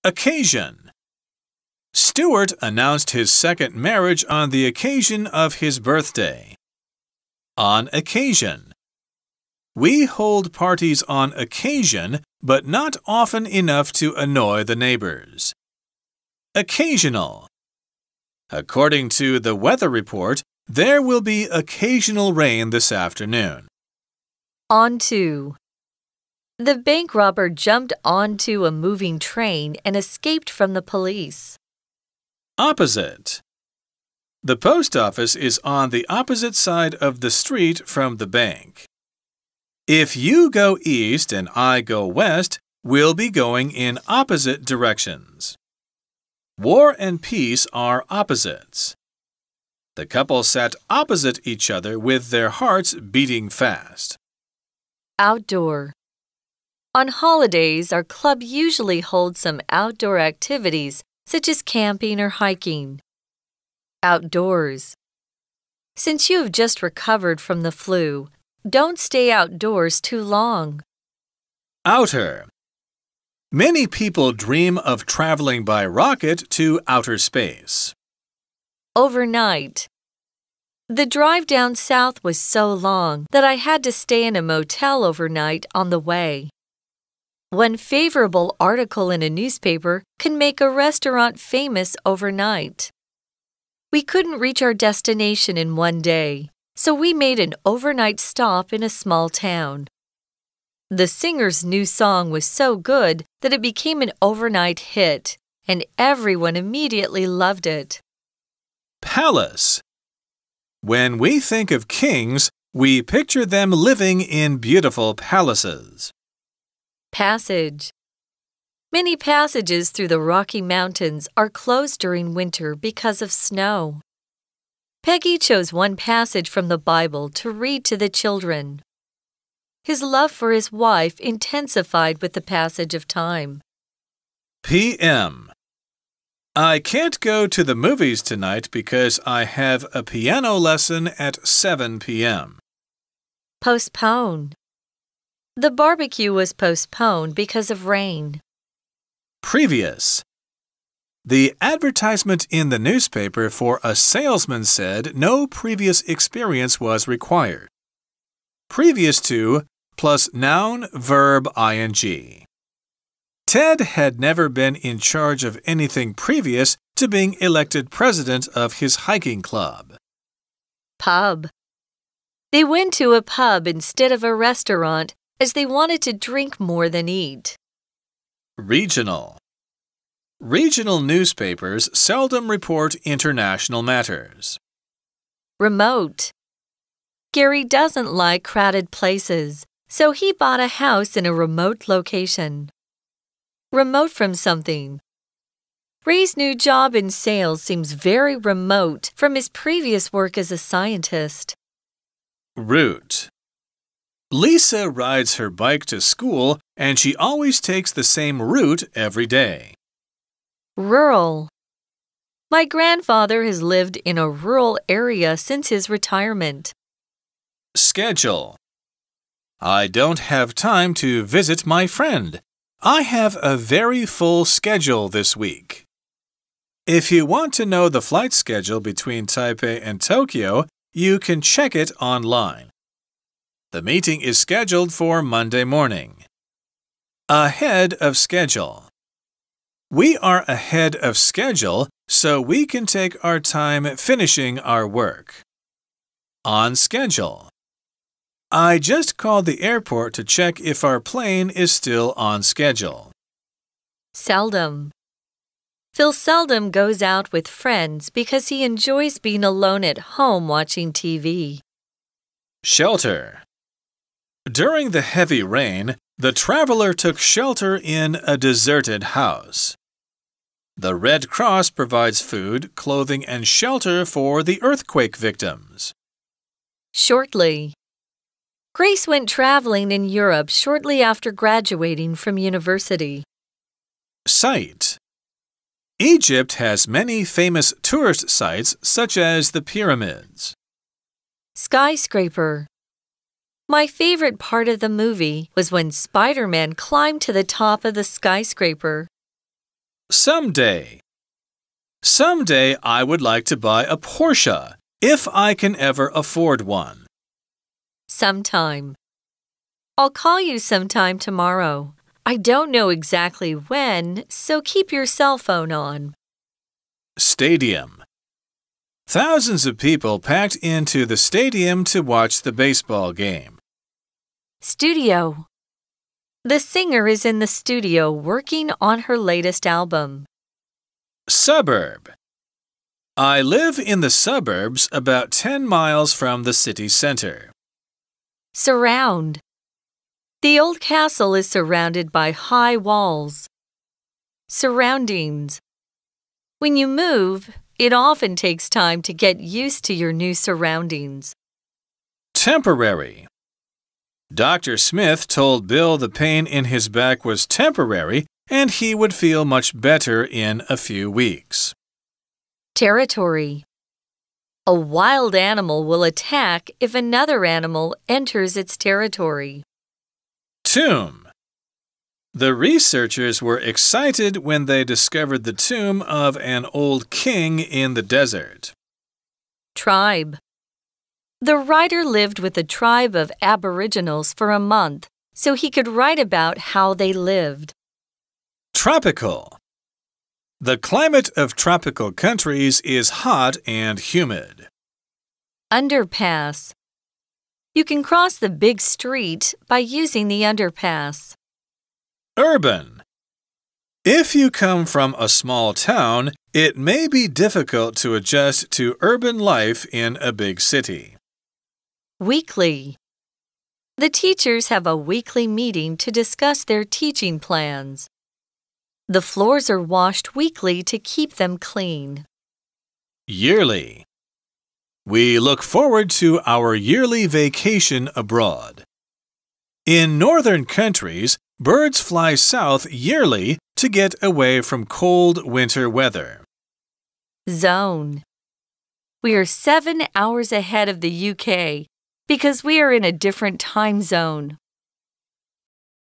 Occasion. Stuart announced his second marriage on the occasion of his birthday. On occasion. We hold parties on occasion, but not often enough to annoy the neighbors. Occasional. According to the weather report, there will be occasional rain this afternoon. Onto. The bank robber jumped onto a moving train and escaped from the police. Opposite. The post office is on the opposite side of the street from the bank. If you go east and I go west, we'll be going in opposite directions. War and peace are opposites. The couple sat opposite each other with their hearts beating fast. Outdoor. On holidays, our club usually holds some outdoor activities, such as camping or hiking. Outdoors. Since you have just recovered from the flu, don't stay outdoors too long. Outer. Many people dream of traveling by rocket to outer space. Overnight. The drive down south was so long that I had to stay in a motel overnight on the way. One favorable article in a newspaper can make a restaurant famous overnight. We couldn't reach our destination in one day, so we made an overnight stop in a small town. The singer's new song was so good that it became an overnight hit, and everyone immediately loved it. Palace. When we think of kings, we picture them living in beautiful palaces. Passage. Many passages through the Rocky Mountains are closed during winter because of snow. Peggy chose one passage from the Bible to read to the children. His love for his wife intensified with the passage of time. PM. I can't go to the movies tonight because I have a piano lesson at 7 p.m. Postpone. The barbecue was postponed because of rain. Previous. The advertisement in the newspaper for a salesman said no previous experience was required. Previous to plus noun, verb, ing. Ted had never been in charge of anything previous to being elected president of his hiking club. Pub. They went to a pub instead of a restaurant as they wanted to drink more than eat. Regional. Regional newspapers seldom report international matters. Remote. Gary doesn't like crowded places, so he bought a house in a remote location. Remote from something. Ray's new job in sales seems very remote from his previous work as a scientist. Route. Lisa rides her bike to school and she always takes the same route every day. Rural. My grandfather has lived in a rural area since his retirement. Schedule. I don't have time to visit my friend. I have a very full schedule this week. If you want to know the flight schedule between Taipei and Tokyo, you can check it online. The meeting is scheduled for Monday morning. Ahead of schedule. We are ahead of schedule, so we can take our time finishing our work. On schedule. I just called the airport to check if our plane is still on schedule. Seldom. Phil seldom goes out with friends because he enjoys being alone at home watching TV. Shelter. During the heavy rain, the traveler took shelter in a deserted house. The Red Cross provides food, clothing, and shelter for the earthquake victims. Shortly. Grace went traveling in Europe shortly after graduating from university. Site. Egypt has many famous tourist sites such as the pyramids. Skyscraper. My favorite part of the movie was when Spider-Man climbed to the top of the skyscraper. Someday. Someday I would like to buy a Porsche, if I can ever afford one. Sometime. I'll call you sometime tomorrow. I don't know exactly when, so keep your cell phone on. Stadium. Thousands of people packed into the stadium to watch the baseball game. Studio. The singer is in the studio working on her latest album. Suburb. I live in the suburbs about 10 miles from the city center. Surround. The old castle is surrounded by high walls. Surroundings. When you move, it often takes time to get used to your new surroundings. Temporary. Dr. Smith told Bill the pain in his back was temporary and he would feel much better in a few weeks. Territory. A wild animal will attack if another animal enters its territory. Tomb. The researchers were excited when they discovered the tomb of an old king in the desert. Tribe. The writer lived with a tribe of Aboriginals for a month, so he could write about how they lived. Tropical. The climate of tropical countries is hot and humid. Underpass. You can cross the big street by using the underpass. Urban. If you come from a small town, it may be difficult to adjust to urban life in a big city. Weekly. The teachers have a weekly meeting to discuss their teaching plans. The floors are washed weekly to keep them clean. Yearly. We look forward to our yearly vacation abroad. In northern countries, birds fly south yearly to get away from cold winter weather. Zone. We are 7 hours ahead of the UK because we are in a different time zone.